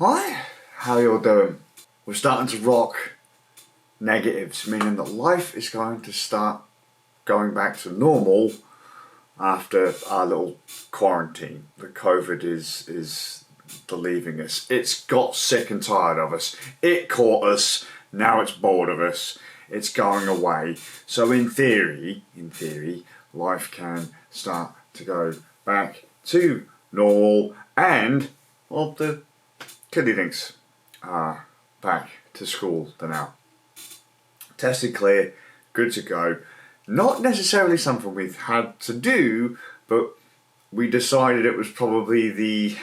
Hi, how you all doing? We're starting to rock negatives, meaning that life is going to start going back to normal after our little quarantine. The COVID is leaving us. It's got sick and tired of us. It caught us, now it's bored of us. It's going away. So in theory, life can start to go back to normal and, well, the kiddie are back to school now. Tested clear, good to go. Not necessarily something we've had to do, but we decided it was probably the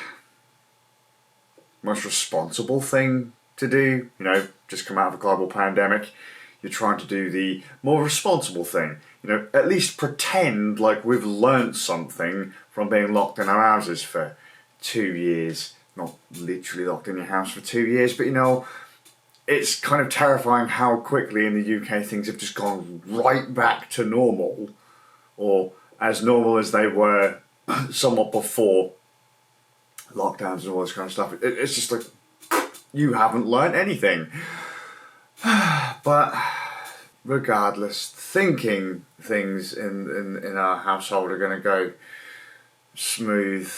most responsible thing to do. You know, just come out of a global pandemic. You're trying to do the more responsible thing. You know, at least pretend like we've learnt something from being locked in our houses for 2 years. Not literally locked in your house for 2 years, but you know, it's kind of terrifying how quickly in the UK things have just gone right back to normal, or as normal as they were somewhat before lockdowns and all this kind of stuff. It's just like, you haven't learnt anything. But regardless, thinking things in our household are going to go smooth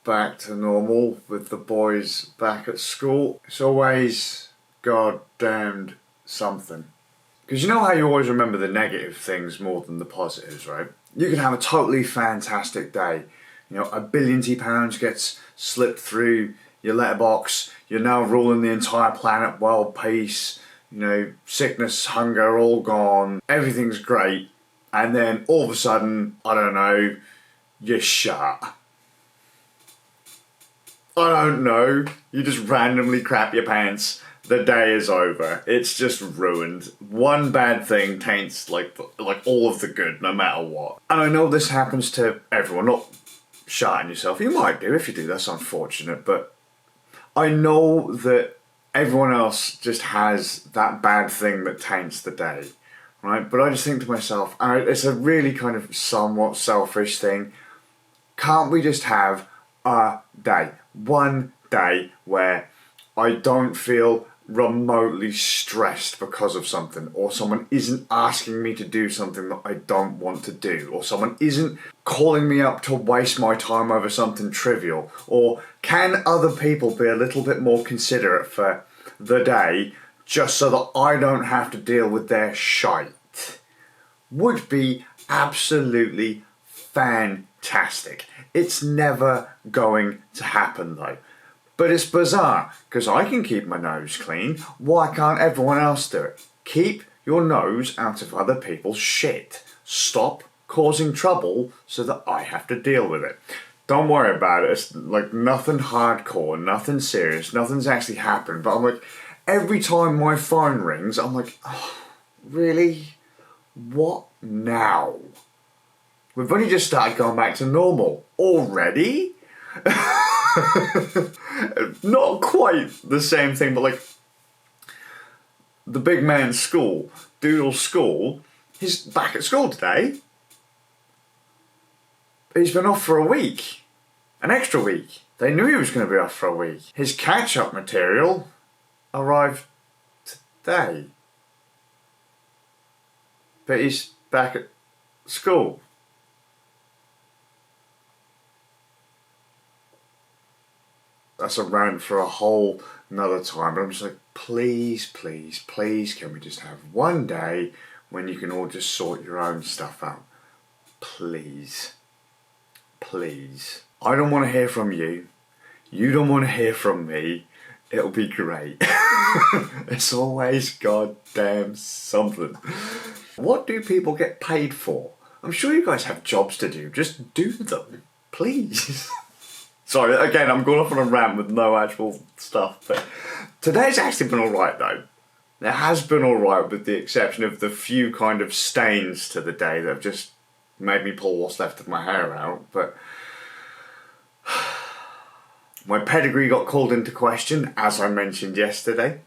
back to normal with the boys back at school. It's always goddamned something. Because you know how you always remember the negative things more than the positives, right? You can have a totally fantastic day. You know, £1 billion gets slipped through your letterbox. You're now ruling the entire planet, world peace. You know, sickness, hunger, all gone. Everything's great. And then all of a sudden, I don't know, you're shut. I don't know, you just randomly crap your pants, the day is over, it's just ruined. One bad thing taints like all of the good, no matter what. And I know this happens to everyone, not shitting yourself, you might do, if you do, that's unfortunate, but I know that everyone else just has that bad thing that taints the day, right? But I just think to myself, and it's a really kind of somewhat selfish thing, can't we just have a day? One day where I don't feel remotely stressed because of something, or someone isn't asking me to do something that I don't want to do, or someone isn't calling me up to waste my time over something trivial, or can other people be a little bit more considerate for the day just so that I don't have to deal with their shite? Would be absolutely fantastic. It's never going to happen though. But it's bizarre, because I can keep my nose clean, why can't everyone else do it? Keep your nose out of other people's shit. Stop causing trouble so that I have to deal with it. Don't worry about it, it's like nothing hardcore, nothing serious, nothing's actually happened, but I'm like, every time my phone rings, I'm like, oh, really? What now? We've only just started going back to normal. Already? Not quite the same thing, but like the big man's school, Doodle's school, he's back at school today. He's been off for a week. An extra week. They knew he was going to be off for a week. His catch-up material arrived today. But he's back at school. That's a rant for a whole another time, but I'm just like, please, please, please, can we just have one day when you can all just sort your own stuff out? Please. Please. I don't want to hear from you. You don't want to hear from me. It'll be great. It's always goddamn something. What do people get paid for? I'm sure you guys have jobs to do. Just do them. Please. Sorry, again, I'm going off on a rant with no actual stuff, but today's actually been alright though. It has been alright with the exception of the few kind of stains to the day that have just made me pull what's left of my hair out, but my pedigree got called into question, as I mentioned yesterday.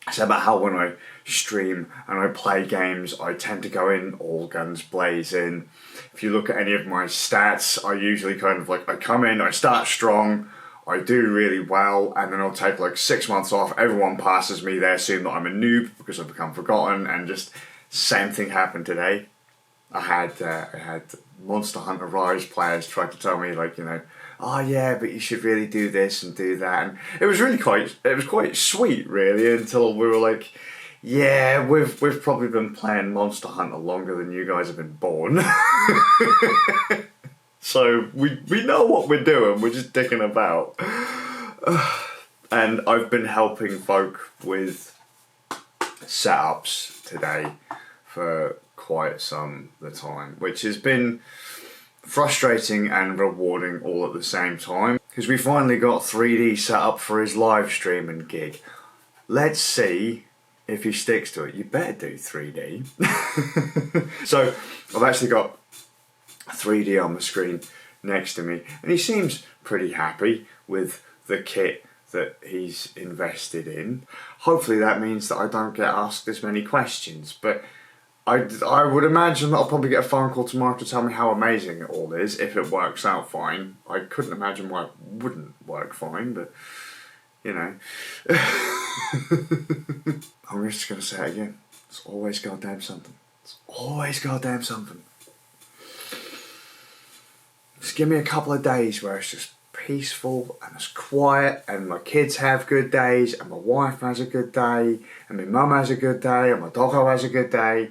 It's about how when I stream and I play games, I tend to go in all guns blazing. If you look at any of my stats, I usually kind of like, I come in, I start strong, I do really well, and then I'll take like 6 months off. Everyone passes me, they assume that I'm a noob because I've become forgotten, and just same thing happened today. I had Monster Hunter Rise players try to tell me, like, you know, oh yeah, but you should really do this and do that, and it was quite sweet, really, until we were like, yeah, we've probably been playing Monster Hunter longer than you guys have been born. So we know what we're doing, we're just dicking about. And I've been helping folk with setups today for quite some the time, which has been frustrating and rewarding all at the same time, because we finally got 3D set up for his live streaming gig. Let's see if he sticks to it. You better do 3D. So I've actually got 3D on the screen next to me, and he seems pretty happy with the kit that he's invested in. Hopefully that means that I don't get asked as many questions, but I would imagine that I'll probably get a phone call tomorrow to tell me how amazing it all is, if it works out fine. I couldn't imagine why it wouldn't work fine, but, you know. I'm just going to say it again. It's always goddamn something. It's always goddamn something. Just give me a couple of days where it's just peaceful and it's quiet, and my kids have good days, and my wife has a good day, and my mum has a good day, and my doggo has a good day,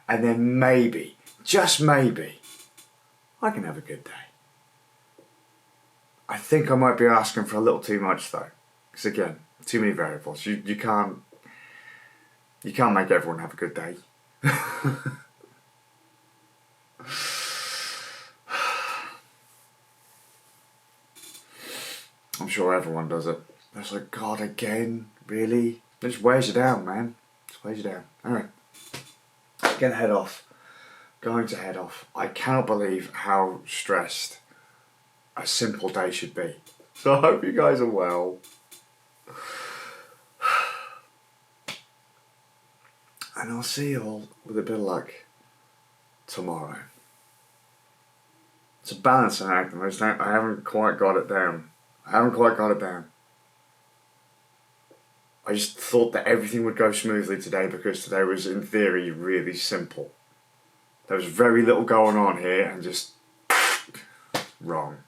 and then maybe, just maybe, I can have a good day. I think I might be asking for a little too much though, because again, too many variables. You can't make everyone have a good day. I'm sure everyone does it. It's like, God, again? Really? It just weighs you down, man. It just weighs you down. Anyway, going to head off. I cannot believe how stressed a simple day should be. So I hope you guys are well. And I'll see you all, with a bit of luck, tomorrow. It's a balancing act, and I haven't quite got it down. I just thought that everything would go smoothly today, because today was, in theory, really simple. There was very little going on here, and just wrong.